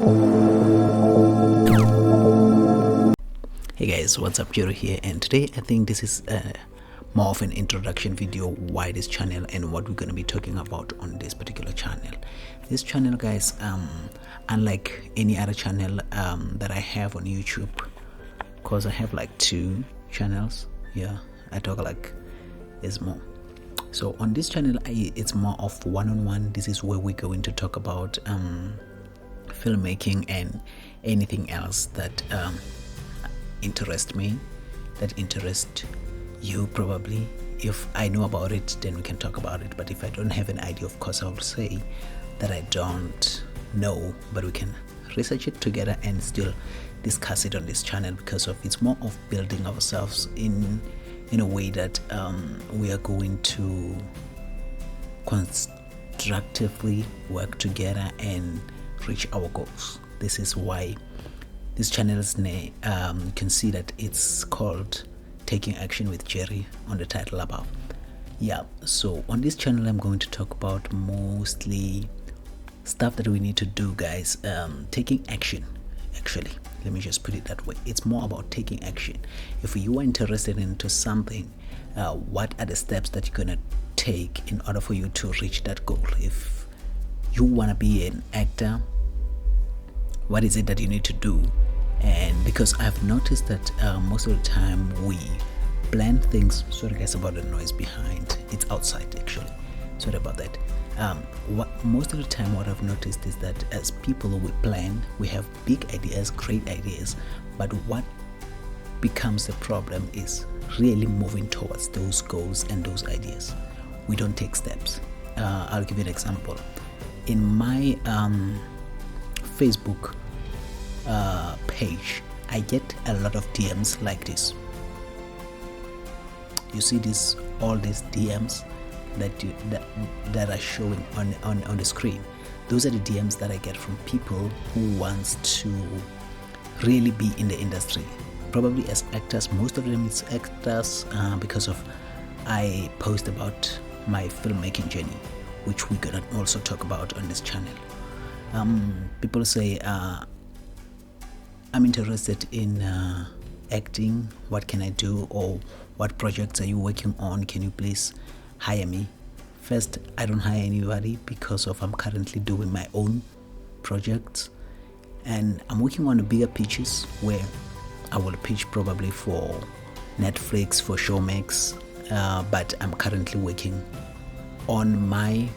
Hey guys, what's up? Jiro here, and today I think this is more of an introduction video why this channel and what we're going to be talking about on this particular channel. This channel, guys, unlike any other channel that I have on YouTube, because I have like 2 channels. Yeah, I talk like there's more. So on this channel, it's more of one-on-one. This is where we're going to talk about filmmaking and anything else that interest me, that interest you probably. If I know about it, then we can talk about it, but if I don't have an idea, of course I'll say that I don't know, but we can research it together and still discuss it on this channel, because of it's more of building ourselves in a way that we are going to constructively work together and reach our goals. This is why this channel's name, you can see that it's called Taking Action with Jerry on the title above. Yeah, so on this channel I'm going to talk about mostly stuff that we need to do, guys. Taking action, actually, let me just put it that way. It's more about taking action. If you are interested into something, what are the steps that you're gonna take in order for you to reach that goal? If you want to be an actor, what is it that you need to do? And because I've noticed that most of the time we plan things. Sorry guys about the noise behind, it's outside actually, sorry about that. Most of the time what I've noticed is that as people, we plan, we have big ideas, great ideas, but what becomes the problem is really moving towards those goals and those ideas. We don't take steps. I'll give you an example. In my Facebook page, I get a lot of DMs like this. You see this, all these DMs that are showing on the screen. Those are the DMs that I get from people who wants to really be in the industry, probably as actors. Most of them is actors, because of I post about my filmmaking journey, which we're gonna also talk about on this channel. People say, I'm interested in acting, what can I do, or what projects are you working on, can you please hire me? First, I don't hire anybody because of I'm currently doing my own projects, and I'm working on the bigger pitches where I will pitch probably for Netflix, for Showmax, but I'm currently working on my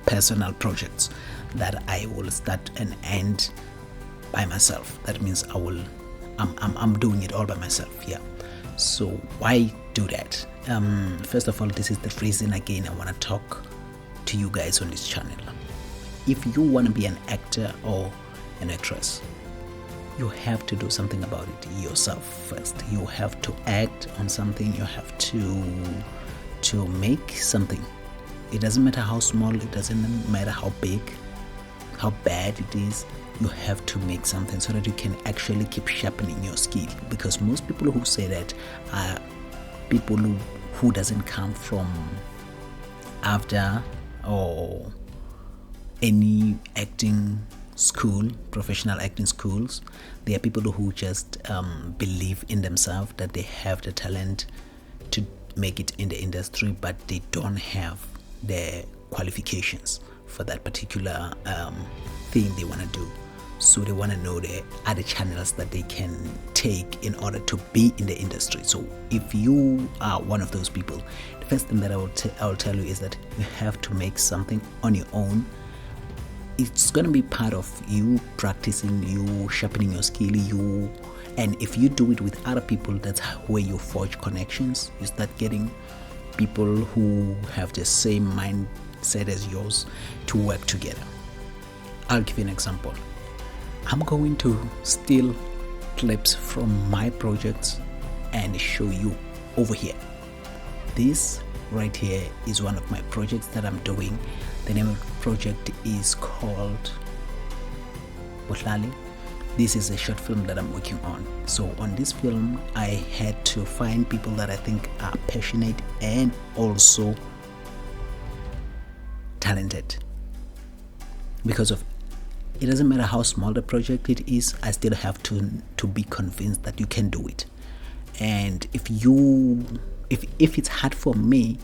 personal projects that I will start and end by myself. That means I'm doing it all by myself. Yeah. So why do that? First of all, this is the reason again I want to talk to you guys on this channel. If you want to be an actor or an actress, you have to do something about it yourself first. You have to act on something. You have to make something. It doesn't matter how small, it doesn't matter how big, how bad it is. You have to make something so that you can actually keep sharpening your skill, because most people who say that are people who doesn't come from after or any acting school, professional acting schools. They are people who just believe in themselves that they have the talent to make it in the industry, but they don't have the qualifications for that particular thing they want to do. So they want to know the other channels that they can take in order to be in the industry. So if you are one of those people, the first thing that I will tell you is that you have to make something on your own. It's going to be part of you practicing, you sharpening your skill, and if you do it with other people, that's where you forge connections. You start getting people who have the same mindset as yours to work together. I'll give you an example. I'm going to steal clips from my projects and show you over here. This right here is one of my projects that I'm doing. The name of the project is called Botlali. This is a short film that I'm working on. So on this film, I had to find people that I think are passionate and also talented. because of it doesn't matter how small the project it is, I still have to be convinced that you can do it. And if it's hard for me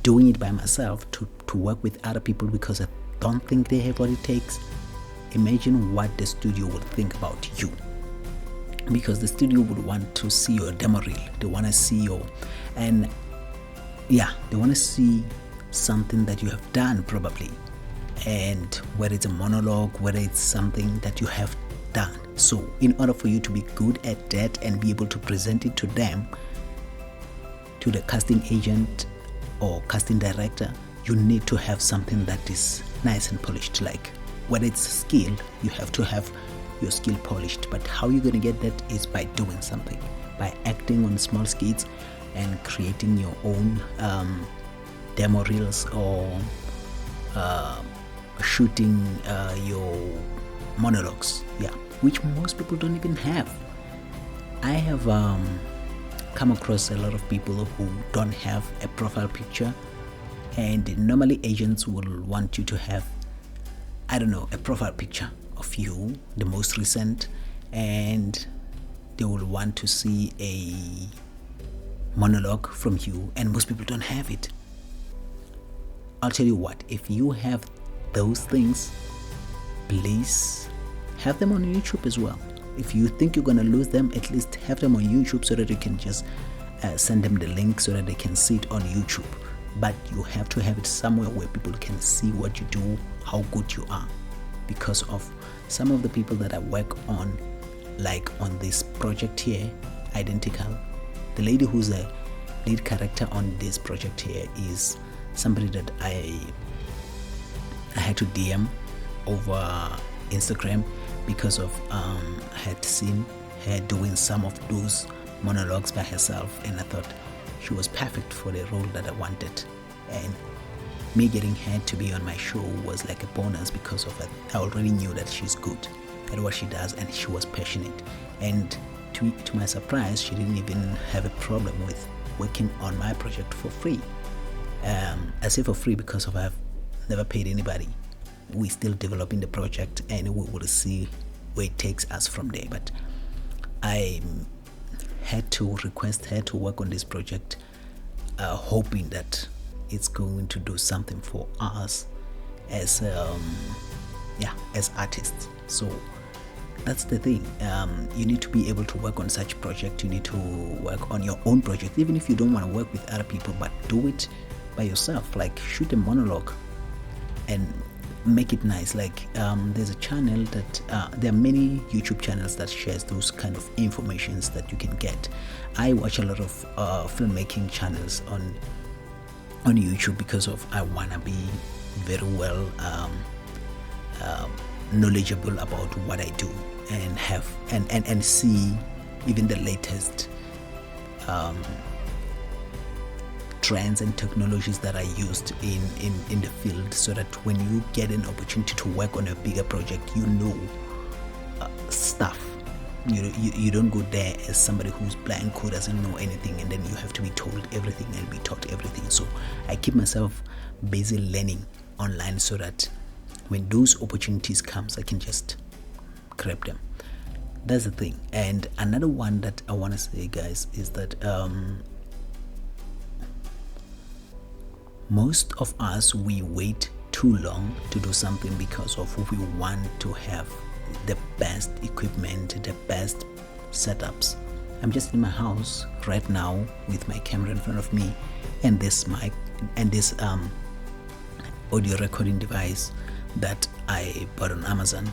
doing it by myself to work with other people because I don't think they have what it takes, imagine what the studio would think about you. Because the studio would want to see your demo reel, they want to see they want to see something that you have done probably, and whether it's a monologue, whether it's something that you have done. So in order for you to be good at that and be able to present it to them, to the casting agent or casting director, you need to have something that is nice and polished. Like whether it's skill, you have to have your skill polished. But how you're going to get that is by doing something, by acting on small skits and creating your own demo reels, or shooting your monologues, which most people don't even have. I have come across a lot of people who don't have a profile picture, and normally agents will want you to have, a profile picture of you, the most recent, and they will want to see a monologue from you, and most people don't have it. I'll tell you what, if you have those things, please have them on YouTube as well. If you think you're going to lose them, at least have them on YouTube so that you can just send them the link so that they can see it on YouTube. But you have to have it somewhere where people can see what you do, how good you are. Because of some of the people that I work on, like on this project here, Identical, the lady who's a lead character on this project here is somebody that I had to DM over Instagram because of I had seen her doing some of those monologues by herself, and I thought she was perfect for the role that I wanted. And me getting her to be on my show was like a bonus because of it. I already knew that she's good at what she does and she was passionate. And to my surprise, she didn't even have a problem with working on my project for free. I say for free because I've never paid anybody. We're still developing the project and we will see where it takes us from there. But I had to request her to work on this project, hoping that it's going to do something for us as artists. So that's the thing. You need to be able to work on such project. You need to work on your own project, even if you don't want to work with other people, but do it by yourself. Like shoot a monologue and make it nice. Like there's a channel that there are many YouTube channels that shares those kind of informations that you can get. I watch a lot of filmmaking channels on YouTube because of I wanna be very well knowledgeable about what I do and have and see even the latest trends and technologies that are used in the field, so that when you get an opportunity to work on a bigger project, you know stuff. You don't go there as somebody who's blind, who doesn't know anything, and then you have to be told everything and be taught everything. So I keep myself busy learning online so that when those opportunities comes, I can just grab them. That's the thing. And another one that I want to say, guys, is that most of us, we wait too long to do something because of we want to have the best equipment, the best setups. I'm just in my house right now with my camera in front of me and this mic and this audio recording device that I bought on Amazon.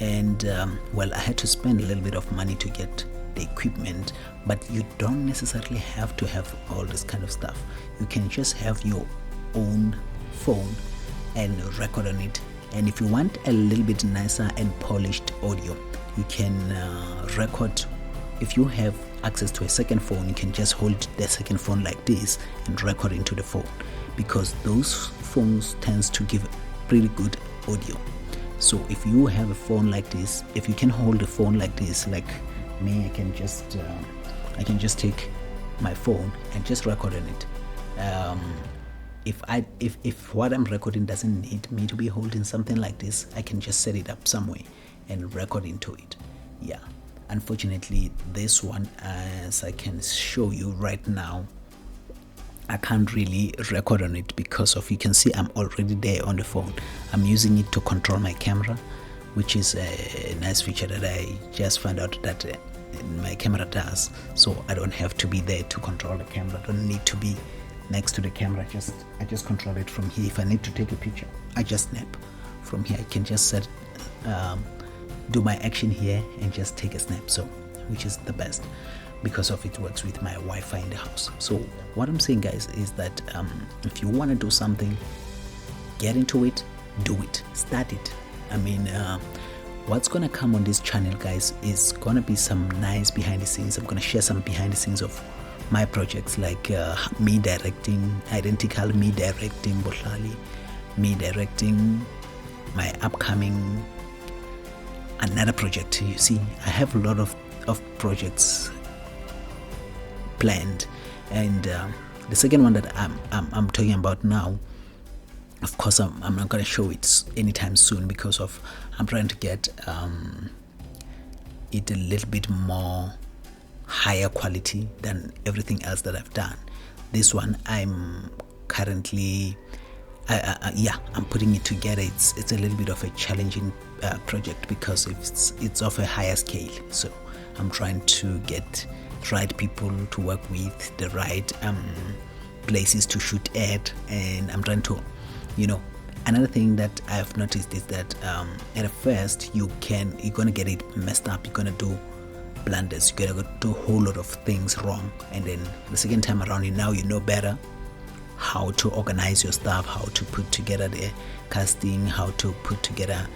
And I had to spend a little bit of money to get the equipment, but you don't necessarily have to have all this kind of stuff. You can just have your own phone and record on it. And if you want a little bit nicer and polished audio, you can record. If you have access to a second phone, you can just hold the second phone like this and record into the phone, because those phones tends to give pretty good audio. So if you have a phone like this, if you can hold a phone like this, like me, I can just take my phone and just record on it. if what I'm recording doesn't need me to be holding something like this, I can just set it up somewhere and record into it. Yeah, unfortunately this one, as I can show you right now, I can't really record on it because of, you can see I'm already there on the phone. I'm using it to control my camera, which is a nice feature that I just found out that my camera does. So I don't have to be there to control the camera. I don't need to be next to the camera. I just control it from here. If I need to take a picture, I just snap from here. I can just set do my action here and just take a snap, so which is the best because of it works with my Wi-Fi in the house. So what I'm saying, guys, is that if you want to do something, get into it, do it, start it. I mean, what's gonna come on this channel, guys, is gonna be some nice behind the scenes. I'm gonna share some behind the scenes of my projects, like me directing Identical, me directing Bohlali, me directing my upcoming another project. You see, I have a lot of projects planned, and the second one that I'm talking about now, of course I'm not going to show it anytime soon because of I'm trying to get it a little bit more higher quality than everything else that I've done. This one I'm currently I'm putting it together. It's a little bit of a challenging project because it's of a higher scale. So I'm trying to get right people to work with, the right places to shoot at, and I'm trying to, another thing that I've noticed is that at first you're gonna get it messed up, you're gonna do blunders, you're gonna do a whole lot of things wrong, and then the second time around, now you know better how to organize your stuff, how to put together the casting, how to put together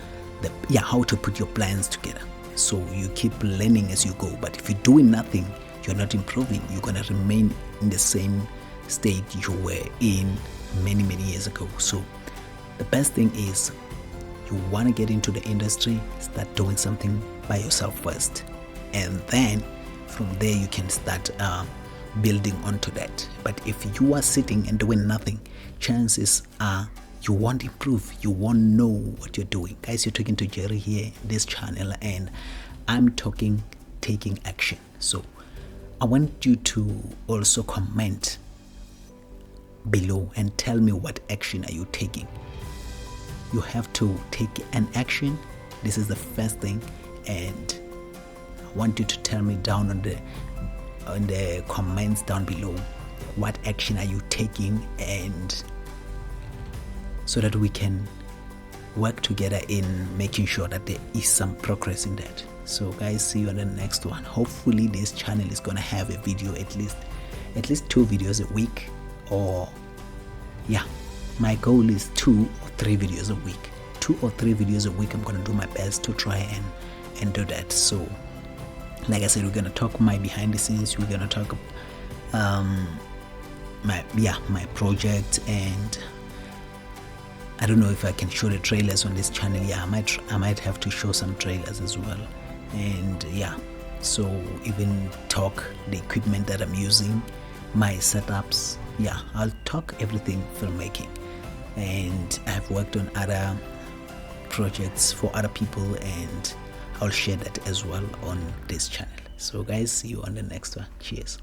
how to put your plans together. So you keep learning as you go, but if you're doing nothing, you're not improving. You're gonna remain in the same state you were in many years ago. So the best thing is, you want to get into the industry, start doing something by yourself first, and then from there you can start building onto that. But if you are sitting and doing nothing, chances are you won't improve, you won't know what you're doing. Guys, you're talking to Jerry here, this channel, and I'm talking taking action. So I want you to also comment below and tell me, what action are you taking? You have to take an action. This is the first thing, and I want you to tell me down on the comments down below, what action are you taking, and so that we can work together in making sure that there is some progress in that. So guys, see you on the next one. Hopefully this channel is gonna have a video, at least 2 videos a week, or my goal is 2 or 3 videos a week. 2 or 3 videos a week. I'm gonna do my best to try and do that. So like I said, we're gonna talk my behind the scenes, we're gonna talk my project, and I don't know if I can show the trailers on this channel. I might have to show some trailers as well, and so even talk the equipment that I'm using, my setups. I'll talk everything filmmaking, and I've worked on other projects for other people, and I'll share that as well on this channel. So guys, see you on the next one. Cheers.